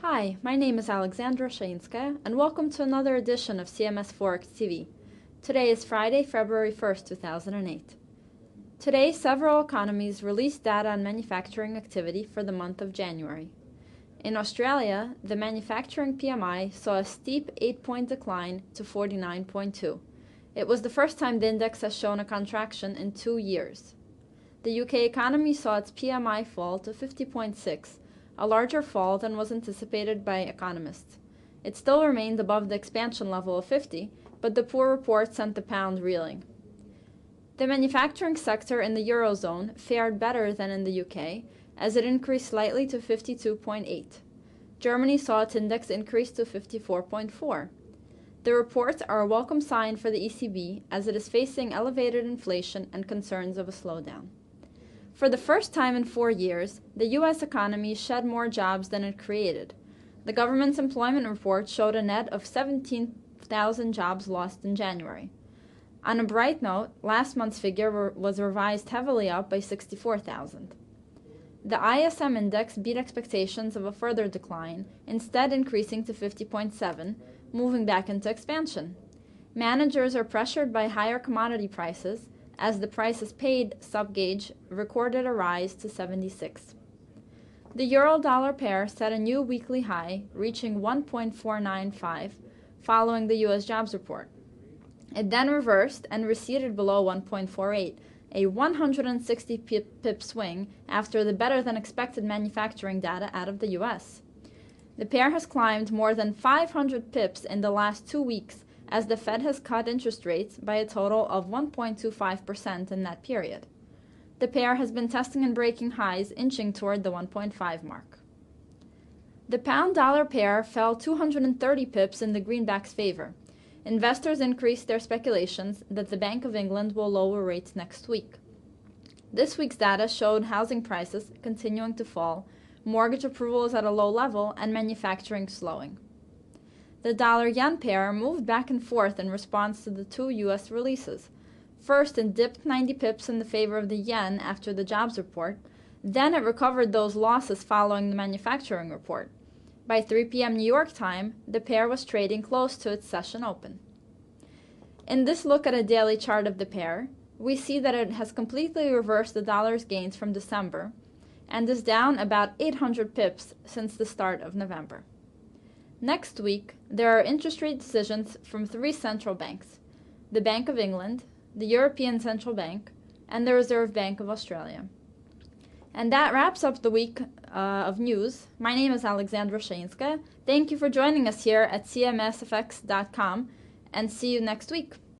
Hi, my name is Alexandra Shainska, and welcome to another edition of CMS Forex TV. Today is Friday, February 1st, 2008. Today, several economies released data on manufacturing activity for the month of January. In Australia, the manufacturing PMI saw a steep 8-point decline to 49.2. It was the first time the index has shown a contraction in 2 years. The UK economy saw its PMI fall to 50.6, a larger fall than was anticipated by economists. It still remained above the expansion level of 50, but the poor report sent the pound reeling. The manufacturing sector in the Eurozone fared better than in the UK, as it increased slightly to 52.8. Germany saw its index increase to 54.4. The reports are a welcome sign for the ECB, as it is facing elevated inflation and concerns of a slowdown. For the first time in 4 years, the U.S. economy shed more jobs than it created. The government's employment report showed a net of 17,000 jobs lost in January. On a bright note, last month's figure was revised heavily up by 64,000. The ISM index beat expectations of a further decline, instead increasing to 50.7, moving back into expansion. Managers are pressured by higher commodity prices, as the prices paid sub-gauge recorded a rise to 76. The euro-dollar pair set a new weekly high, reaching 1.495, following the U.S. jobs report. It then reversed and receded below 1.48, a 160 pip swing after the better-than-expected manufacturing data out of the U.S. The pair has climbed more than 500 pips in the last 2 weeks, as the Fed has cut interest rates by a total of 1.25% in that period. The pair has been testing and breaking highs, inching toward the 1.5 mark. The pound-dollar pair fell 230 pips in the greenback's favor. Investors increased their speculations that the Bank of England will lower rates next week. This week's data showed housing prices continuing to fall, mortgage approvals at a low level, and manufacturing slowing. The dollar-yen pair moved back and forth in response to the 2 U.S. releases. First, it dipped 90 pips in the favor of the yen after the jobs report. Then it recovered those losses following the manufacturing report. By 3 p.m. New York time, the pair was trading close to its session open. In this look at a daily chart of the pair, we see that it has completely reversed the dollar's gains from December and is down about 800 pips since the start of November. Next week, there are interest rate decisions from 3 central banks: the Bank of England, the European Central Bank, and the Reserve Bank of Australia. And that wraps up the week of news. My name is Alexandra Shainska. Thank you for joining us here at cmsfx.com, and see you next week.